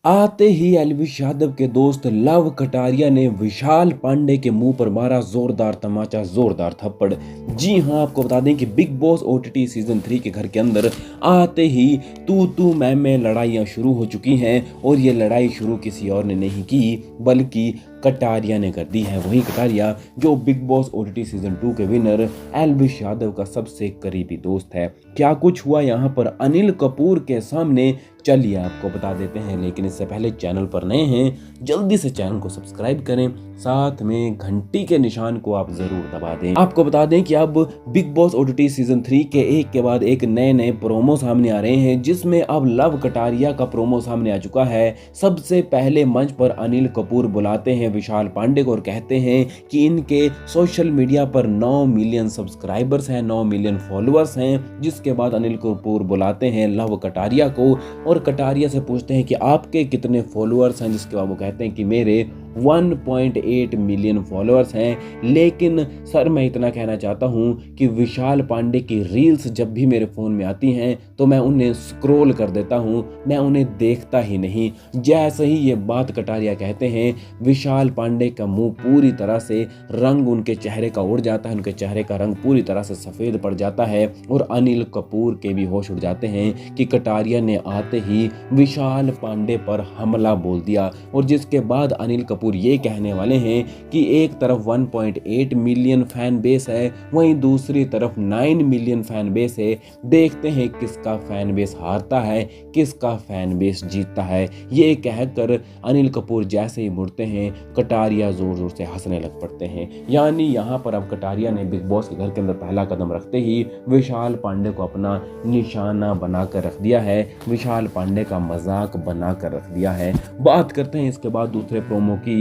आते ही एल्विश यादव के दोस्त लव कटारिया ने विशाल पांडे के मुंह पर मारा जोरदार तमाचा, जोरदार थप्पड़। जी हां, आपको बता दें कि बिग बॉस ओटीटी सीजन 3 के घर के अंदर आते ही तू मैं लड़ाइयां शुरू हो चुकी हैं और ये लड़ाई शुरू किसी और ने नहीं की बल्कि कटारिया ने कर दी है। वही कटारिया जो बिग बॉस ओटीटी सीजन 2 के विनर एल्विश यादव का सबसे करीबी दोस्त है। क्या कुछ हुआ यहाँ पर अनिल कपूर के सामने, चलिए आपको बता देते हैं। लेकिन इससे पहले चैनल पर नए हैं जल्दी से चैनल को सब्सक्राइब करें, साथ में घंटी के निशान को आप जरूर दबा दें। आपको बता दें कि अब बिग बॉस ओटीटी सीजन 3 के एक के बाद एक नए प्रोमो सामने आ रहे हैं, जिसमें अब लव कटारिया का प्रोमो सामने आ चुका है। सबसे पहले मंच पर अनिल कपूर बुलाते हैं विशाल पांडे को और कहते हैं कि इनके सोशल मीडिया पर 9 मिलियन सब्सक्राइबर्स हैं, 9 मिलियन फॉलोअर्स हैं। जिसके बाद अनिल कपूर बुलाते हैं लव कटारिया को और कटारिया से पूछते हैं कि आपके कितने फॉलोअर्स हैं, जिसके बाद वो कहते हैं कि मेरे 1.8 मिलियन फॉलोअर्स हैं। लेकिन सर मैं इतना कहना चाहता हूं कि विशाल पांडे की रील्स जब भी मेरे फ़ोन में आती हैं तो मैं उन्हें स्क्रॉल कर देता हूं, मैं उन्हें देखता ही नहीं। जैसे ही ये बात कटारिया कहते हैं, विशाल पांडे का मुंह पूरी तरह से रंग उनके चेहरे का उड़ जाता है, उनके चेहरे का रंग पूरी तरह से सफ़ेद पड़ जाता है और अनिल कपूर के भी होश उड़ जाते हैं कि कटारिया ने आते ही विशाल पांडे पर हमला बोल दिया। और जिसके बाद अनिल कपूर ये कहने वाले हैं कि एक तरफ 1.8 मिलियन फैन बेस है, वहीं दूसरी तरफ 9 मिलियन फैन बेस है। देखते हैं किसका फैन बेस हारता है, किसका फैन बेस जीतता है। ये कहकर अनिल कपूर जैसे ही मुड़ते हैं, कटारिया जोर जोर से हंसने लग पड़ते हैं। यानी यहाँ पर अब कटारिया ने बिग बॉस के घर के अंदर पहला कदम रखते ही विशाल पांडे को अपना निशाना बनाकर रख दिया है, विशाल पांडे का मजाक बनाकर रख दिया है। बात करते हैं इसके बाद दूसरे प्रोमो की,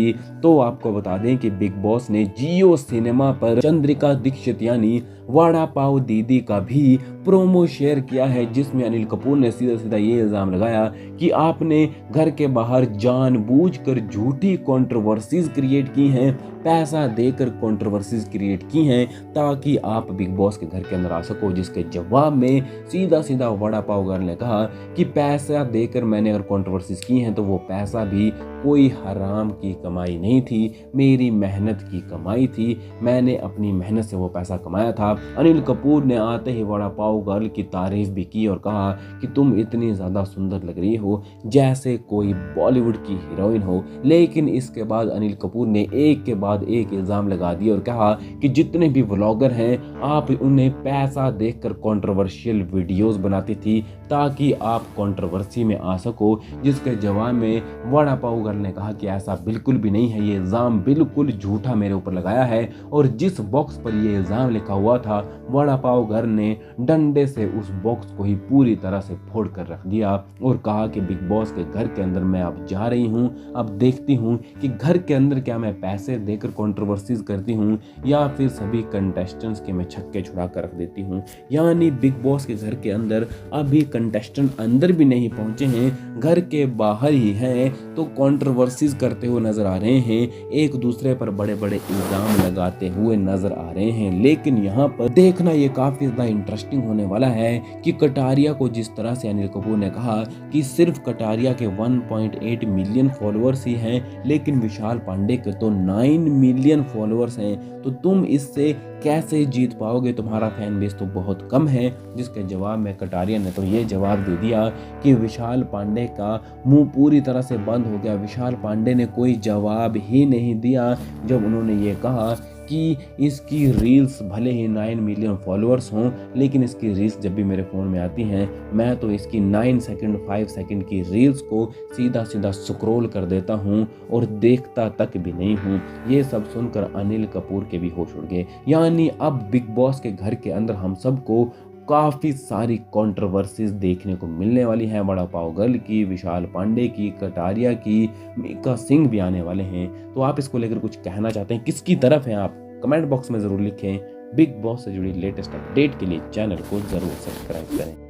तो आपको बता दें कि बिग बॉस ने जियो सिनेमा पर चंद्रिका दीक्षित यानी वड़ा पाव दीदी का भी प्रोमो शेयर किया है, जिसमें अनिल कपूर ने सीधा सीधा ये इल्जाम लगाया कि आपने घर के बाहर जानबूझकर झूठी कंट्रोवर्सीज क्रिएट की हैं, पैसा देकर कंट्रोवर्सीज क्रिएट की हैं ताकि आप बिग बॉस के घर के अंदर आ सको। जिसके जवाब में सीधा सीधा वड़ा पाव गर्ल ने कहा कि पैसा देकर मैंने अगर कंट्रोवर्सीज की हैं तो वो पैसा भी कोई हराम की कमाई नहीं थी, मेरी मेहनत की कमाई थी, मैंने अपनी मेहनत से वो पैसा कमाया था। अनिल कपूर ने आते ही वड़ा पाव गर्ल की तारीफ भी की और कहा कि तुम इतनी ज़्यादा सुंदर लग रही हो जैसे कोई बॉलीवुड की हीरोइन हो। लेकिन इसके बाद अनिल कपूर ने एक के बाद एक इल्ज़ाम लगा दिए और कहा कि जितने भी व्लॉगर हैं आप उन्हें पैसा देकर कंट्रोवर्शियल वीडियोस बनाती थी ताकि आप कंट्रोवर्सी में आ सको। जिसके जवाब में वड़ा पाव गर्ल ने कहा कि ऐसा बिल्कुल भी नहीं है, ये इल्ज़ाम बिल्कुल झूठा मेरे ऊपर लगाया है। और जिस बॉक्स पर ये इल्ज़ाम लिखा हुआ था, वड़ा पाव गर्ल ने डंडे से उस बॉक्स को ही पूरी तरह से फोड़ कर रख दिया और कहा कि बिग बॉस के घर के अंदर मैं अब जा रही हूँ, अब देखती हूँ कि घर के अंदर क्या मैं पैसे देकर कंट्रोवर्सीज करती हूँ या फिर सभी कंटेस्टेंट्स के मैं छक्के छुड़ा कर रख देती हूँ। यानी बिग बॉस के घर के अंदर अभी कंटेस्टेंट अंदर भी नहीं पहुंचे हैं, घर के बाहर ही हैं, तो कंट्रोवर्सीज करते हुए नजर आ रहे हैं, एक दूसरे पर बड़े बड़े इल्जाम लगाते हुए नजर आ रहे हैं। लेकिन यहाँ पर देखना ये काफी ज्यादा इंटरेस्टिंग होने वाला है कि कटारिया को जिस तरह से अनिल कपूर ने कहा कि सिर्फ कटारिया के 1.8 मिलियन फॉलोअर्स ही हैं, लेकिन विशाल पांडे के तो 9 मिलियन फॉलोअर्स हैं, तो तुम इससे कैसे जीत पाओगे, तुम्हारा फैन बेस तो बहुत कम है। जिसके जवाब में कटारिया ने तो ये जवाब दे दिया कि विशाल पांडे का मुंह पूरी तरह से बंद हो गया। विशाल पांडे ने कोई जवाब ही नहीं दिया जब उन्होंने ये कहा कि इसकी रील्स भले ही 9 मिलियन फॉलोअर्स हों, लेकिन इसकी रील्स जब भी मेरे फ़ोन में आती हैं मैं तो इसकी 9 सेकंड 5 सेकंड की रील्स को सीधा सीधा स्क्रॉल कर देता हूं और देखता तक भी नहीं हूं। ये सब सुनकर अनिल कपूर के भी होश उड़ गए। यानी अब बिग बॉस के घर के अंदर हम सबको काफ़ी सारी कंट्रोवर्सीज देखने को मिलने वाली हैं। वड़ा पाव गर्ल की, विशाल पांडे की, कटारिया की, मीका सिंह भी आने वाले हैं। तो आप इसको लेकर कुछ कहना चाहते हैं, किसकी तरफ हैं आप, कमेंट बॉक्स में ज़रूर लिखें। बिग बॉस से जुड़ी लेटेस्ट अपडेट के लिए चैनल को ज़रूर सब्सक्राइब करें।